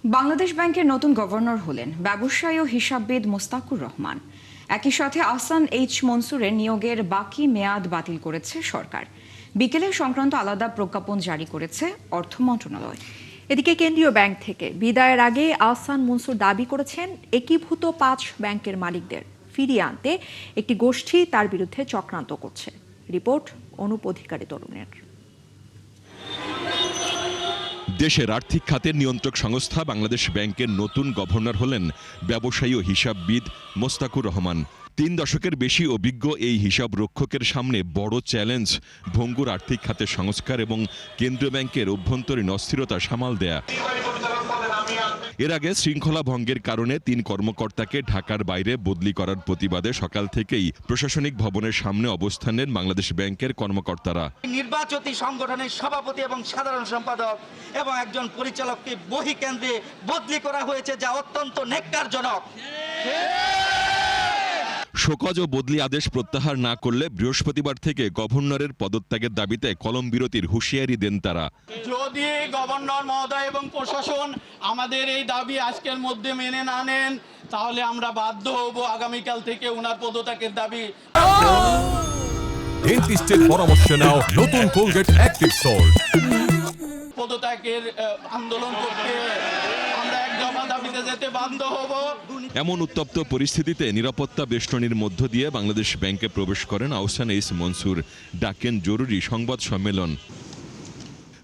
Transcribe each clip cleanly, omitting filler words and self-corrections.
বাংলাদেশ ব্যাংকের নতুন গভর্নর হলেন ব্যবসায়ী ও হিসাববিদ মোস্তাকুর রহমান। একই সাথে আহসান এইচ মনসুরের নিয়োগের বাকি মেয়াদ বাতিল করেছে সরকার। বিকেলে সংক্রান্ত আলাদা প্রজ্ঞাপন জারি করেছে অর্থ মন্ত্রণালয়। এদিকে কেন্দ্রীয় ব্যাংক থেকে বিদায়ের আগে আহসান মনসুর দাবি করেছেন একীভূত 5 ব্যাংকের মালিকদের ফিরিয়ে আনতে একটি গোষ্ঠী তার বিরুদ্ধে চক্রান্ত করছে। রিপোর্ট অনুপ অধিকারী তরুণের। দেশের আর্থিক খাতের নিয়ন্ত্রক সংস্থা বাংলাদেশ ব্যাংকের নতুন গভর্নর হলেন ব্যবসায়ী ও হিসাববিদ মোস্তাকুর রহমান। 3 দশকের বেশি অভিজ্ঞ এই হিসাব রক্ষকের সামনে বড় চ্যালেঞ্জ ভঙ্গুর আর্থিক খাতের সংস্কার এবং কেন্দ্রীয় ব্যাংকের অভ্যন্তরীণ অস্থিরতা সামাল দেয়া। এর আগে শৃঙ্খলা ভঙ্গের কারণে 3 কর্মকর্তাকে ঢাকার বাইরে বদলি করার প্রতিবাদে সকাল থেকেই প্রশাসনিক ভবনের সামনে অবস্থান নেন বাংলাদেশ ব্যাংকের কর্মকর্তারা। নির্বাচিত সংগঠনের সভাপতি এবং সাধারণ সম্পাদক এবং একজন পরিচালককে বহিঃকেন্দ্রে বদলি করা হয়েছে, যা অত্যন্ত ন্যাক্কারজনক। শোকজ ও বদলি আদেশ প্রত্যাহার না করলে বৃহস্পতিবার থেকে গভর্নরের পদত্যাগের দাবিতে কলম বিরতির হুঁশিয়ারি দেন তারা। যদি গভর্নর মহোদয় এবং প্রশাসন আমাদের এই দাবি আজকের মধ্যে মেনে না নেন, তাহলে আমরা বাধ্য হব আগামীকাল থেকে ওনার পদত্যাগের দাবি। ডেন্টিস্টের পরামর্শ নাও নতুন কোলগেট অ্যাক্টিভ সল্ট। পদত্যাগের আন্দোলন করতে আমরা এক দফা দাবিতে যেতে বাধ্য হব। এমন উত্তপ্ত পরিস্থিতিতে নিরাপত্তা বেষ্টনীর মধ্য দিয়ে বাংলাদেশ ব্যাংকে প্রবেশ করেন আহসান এইচ মনসুর। ডাকেন জরুরি সংবাদ সম্মেলন।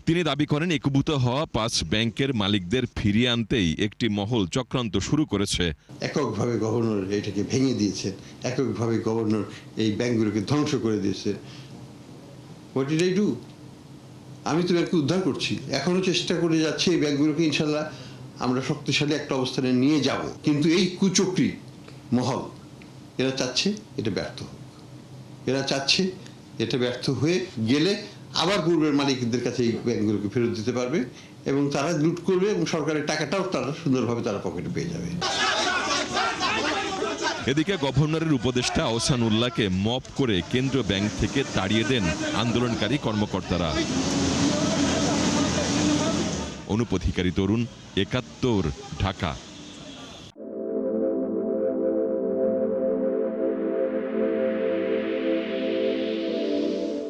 তিনি দাবি করেন একীভূত হওয়া 5 ব্যাংকের মালিকদের ফিরিয়ে আনতেই একটি মহল চক্রান্ত শুরু করেছে। এককভাবে গভর্নর এটাকে ভেঙে দিয়েছে, এককভাবে গভর্নর এই ব্যাংকগুলোকে ধ্বংস করে দিয়েছে। What did I do? আমি তো ব্যাংককে উদ্ধার করছি, এখনো চেষ্টা করে যাচ্ছি এই ব্যাংকগুলোকে ইনশাল্লাহ আমরা শক্তিশালী একটা অবস্থানে নিয়ে যাব। কিন্তু এই কুচক্রী মহল এরা চাচ্ছে এটা ব্যর্থ হোক, এরা চাচ্ছে এটা ব্যর্থ হয়ে গেলে আবার পূর্বের মালিকদের কাছে এই ব্যাংকগুলোকে ফেরত দিতে পারবে এবং তারা লুট করবে এবং সরকারের টাকাটাও তারা সুন্দরভাবে তারা পকেটে পেয়ে যাবে। এদিকে গভর্নরের উপদেষ্টা আহসান উল্লাহকে মব করে কেন্দ্রীয় ব্যাংক থেকে তাড়িয়ে দেন আন্দোলনকারী কর্মকর্তারা। অনুপ অধিকারী তরুণ, ৭১, ঢাকা।